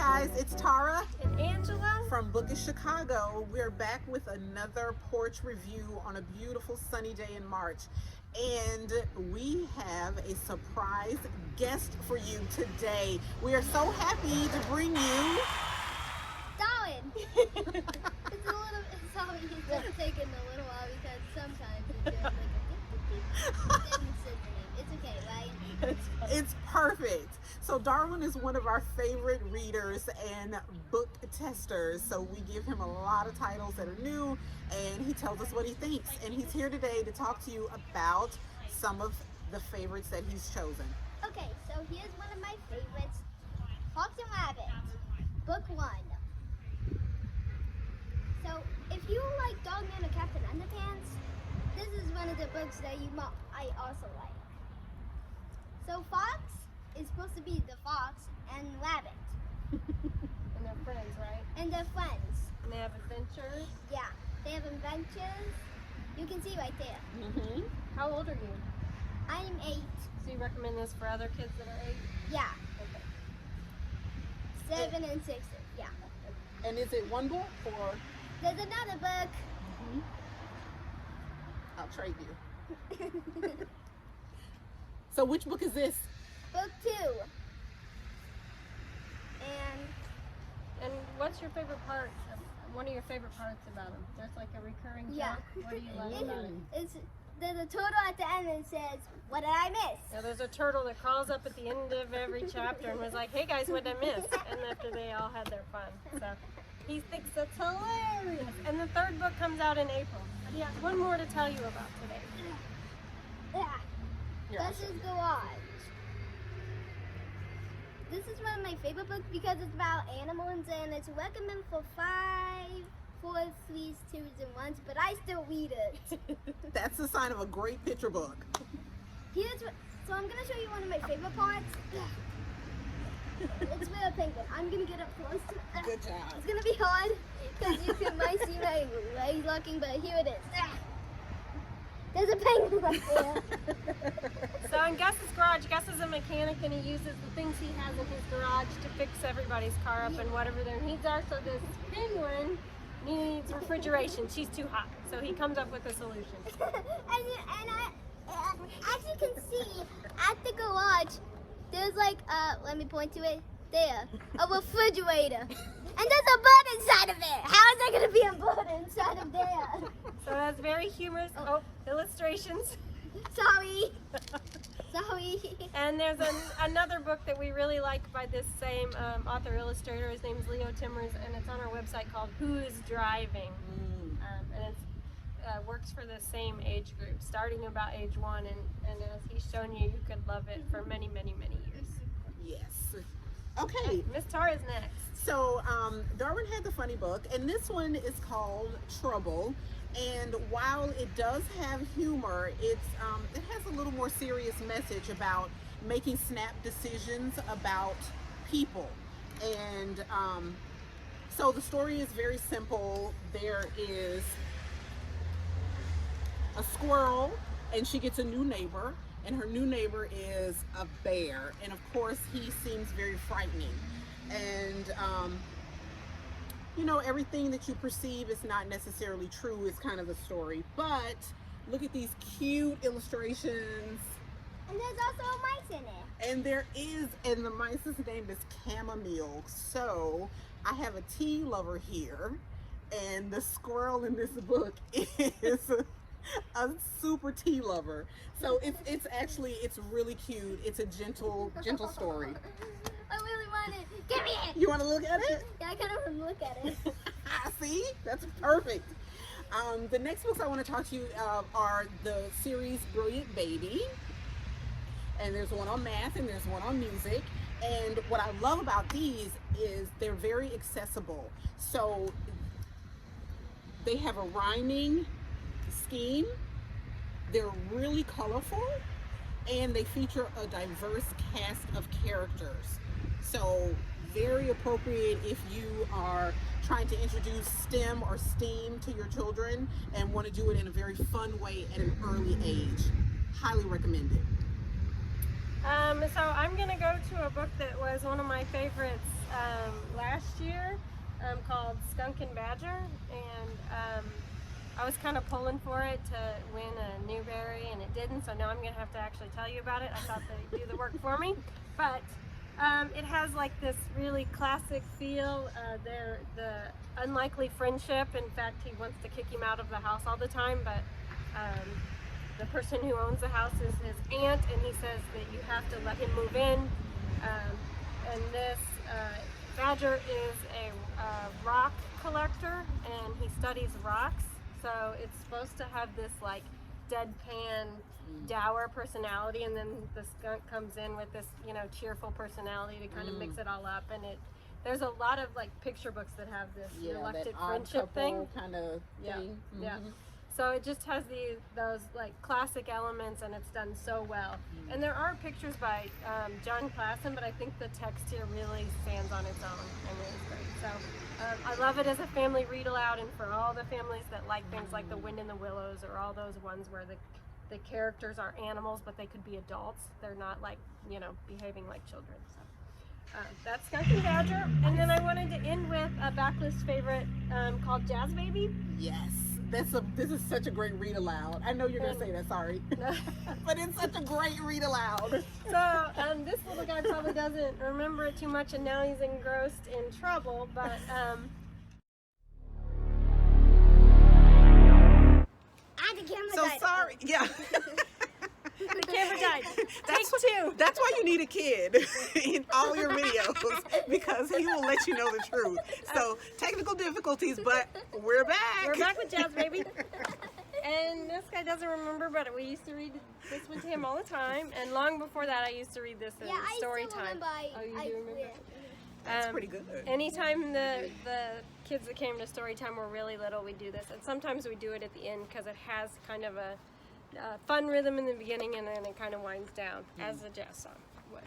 guys, it's Tara and Angela from Bookish Chicago. We're back with another porch review on a beautiful sunny day in March. And we have a surprise guest for you today. We are so happy to bring you Darwin. It's always taking a little while because sometimes it's just like it's okay, right? It's perfect. So Darwin is one of our favorite readers and book testers. So we give him a lot of titles that are new and he tells us what he thinks. And he's here today to talk to you about some of the favorites that he's chosen. Okay, so here's one of my favorites, Fox and Rabbit, book 1. So if you like Dogman or Captain Underpants, this is one of the books that I also like. So Fox is supposed to be the fox and rabbit. and their friends, right? And they're friends. And they have adventures. Yeah, they have adventures. You can see right there. Mm-hmm. How old are you? I'm 8. So you recommend this for other kids that are 8? Yeah. Okay. 7 and 6. Yeah. And is it one book or? There's another book. Mm-hmm. I'll trade you. So which book is this? Book 2. And what's your favorite part? One of your favorite parts about them? There's like a recurring Yeah. joke. What do you like about it? There's a turtle at the end and says, "What did I miss?" Yeah, there's a turtle that crawls up at the end of every chapter and was like, "Hey guys, what did I miss?" And after they all had their fun. So he thinks that's hilarious. And the 3rd book comes out in April. But yeah, one more to tell you about today. Yeah. Here, I'll This show is you. Garage. This is one of my favorite books because it's about animals and it's recommended for 5, 4, 3s, 2s, and 1s, but I still read it. That's the sign of a great picture book. So I'm gonna show you one of my favorite parts. It's with a penguin. I'm gonna get up close. Good job. It's gonna be hard because you might see my legs locking, but here it is. There's a penguin right there. So in Gus's garage, Gus is a mechanic and he uses the things he has in his garage to fix everybody's car up and whatever their needs are. So this penguin needs refrigeration. She's too hot. So he comes up with a solution. As you can see, at the garage, there's like, let me point to it, there, a refrigerator. And there's a bird inside of it. How is there going to be a bird inside of there? So that's very humorous. Illustrations. Sorry. Sorry. And there's another book that we really like by this same author illustrator. His name is Leo Timmers, and it's on our website called Who's Driving? And it works for the same age group, starting about age 1. And as he's shown you, you could love it for many, many, many years. Yes. Okay. Miss Tara's next. So Darwin had the funny book, and this one is called Trouble. And while it does have humor, it has a little more serious message about making snap decisions about people. And so the story is very simple. There is a squirrel, and she gets a new neighbor, and her new neighbor is a bear. And of course, he seems very frightening. And you know, everything that you perceive is not necessarily true is kind of the story. But look at these cute illustrations. And there's also a mice in it. And there is, and the mice's name is Chamomile. So I have a tea lover here, and the squirrel in this book is a super tea lover. So it's actually really cute. It's a gentle story. I really want it. Give me it. You want to look at it? Yeah, I kind of want to look at it. See, that's perfect. The next books I want to talk to you are the series Brilliant Baby, and there's one on math and there's one on music. And what I love about these is they're very accessible. So they have a rhyming scheme, they're really colorful, and they feature a diverse cast of characters. So very appropriate if you are trying to introduce STEM or STEAM to your children and want to do it in a very fun way at an early age. Highly recommended. So I'm going to go to a book that was one of my favorites last year called Skunk Badger, and I was kind of pulling for it to win a Newbery, and it didn't, so now I'm going to have to actually tell you about it. I thought they'd do the work for me, but it has like this really classic feel. The unlikely friendship. In fact, he wants to kick him out of the house all the time, but the person who owns the house is his aunt, and he says that you have to let him move in. And this Badger is a rock collector, and he studies rocks. So it's supposed to have this like deadpan, dour personality, and then the skunk comes in with this, you know, cheerful personality to kind of mix it all up. And there's a lot of like picture books that have this reluctant friendship thing. Kind of thing. Yeah. So it just has those like classic elements, and it's done so well. And there are pictures by John Klassen, but I think the text here really stands on its own, and it is great. So I love it as a family read aloud, and for all the families that like things like The Wind in the Willows, or all those ones where the characters are animals, but they could be adults. They're not like, you know, behaving like children. So that's Skunk Badger. And then I wanted to end with a backlist favorite called Jazz Baby. Yes. This is such a great read aloud. I know you're going to say that, sorry. But it's such a great read aloud. So this little guy probably doesn't remember it too much, and now he's engrossed in trouble, but the camera so died. sorry. Yeah. the camera died. Take two. That's why you need a kid in all your videos, because he will let you know the truth. So technical difficulties, but we're back. We're back with Jazz Baby. And this guy doesn't remember, but we used to read this one to him all the time. And long before that, I used to read this in story time. Oh, you do remember? That's pretty good. Anytime the kids that came to story time were really little, we do this. And sometimes we do it at the end because it has kind of a fun rhythm in the beginning, and then it kind of winds down as a jazz song would.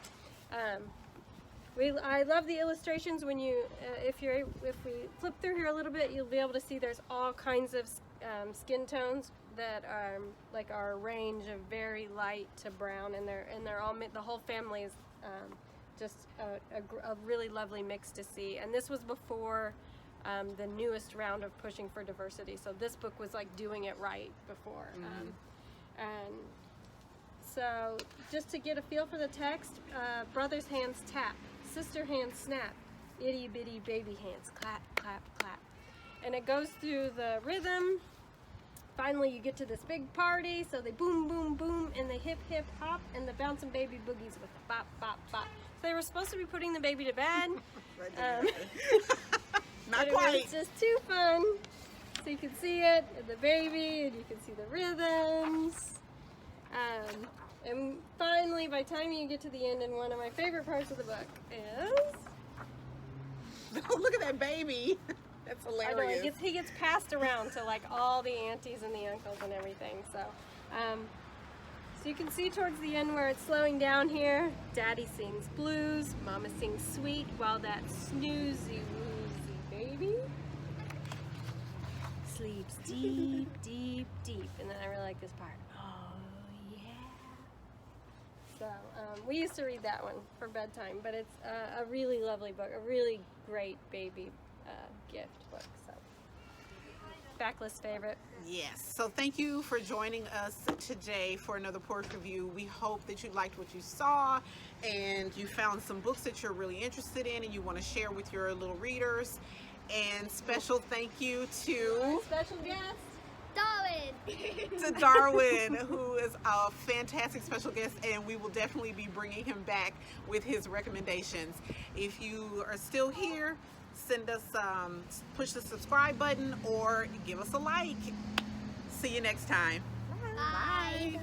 I love the illustrations. When you, if we flip through here a little bit, you'll be able to see there's all kinds of skin tones that are like our range of very light to brown, and they're all the whole family is just a really lovely mix to see. And this was before the newest round of pushing for diversity, so this book was like doing it right before. And so just to get a feel for the text, brother's hands tap, sister hands snap, itty bitty baby hands clap, clap, clap. And it goes through the rhythm. Finally you get to this big party, so they boom, boom, boom, and they hip, hip, hop, and the bouncing baby boogies with the bop, bop, bop. So they were supposed to be putting the baby to bed. Not quite. It was just too fun. So you can see it, and the baby, and you can see the rhythms. And finally, by the time you get to the end, and one of my favorite parts of the book is... Oh, look at that baby. That's hilarious. I know, he gets passed around to like all the aunties and the uncles and everything. So, so you can see towards the end where it's slowing down here. Daddy sings blues, Mama sings sweet, while that snoozy woozy baby sleeps deep, deep, deep. And then I really like this part. Oh yeah. So we used to read that one for bedtime, but it's a really lovely book, a really great baby gift book. So backlist favorite. Yes. So thank you for joining us today for another Porch Review. We hope that you liked what you saw, and you found some books that you're really interested in and you want to share with your little readers. And special thank you to our special guest, Darwin. to Darwin, who is a fantastic special guest, and we will definitely be bringing him back with his recommendations. If you are still here, send us push the subscribe button or give us a like. See you next time. Bye.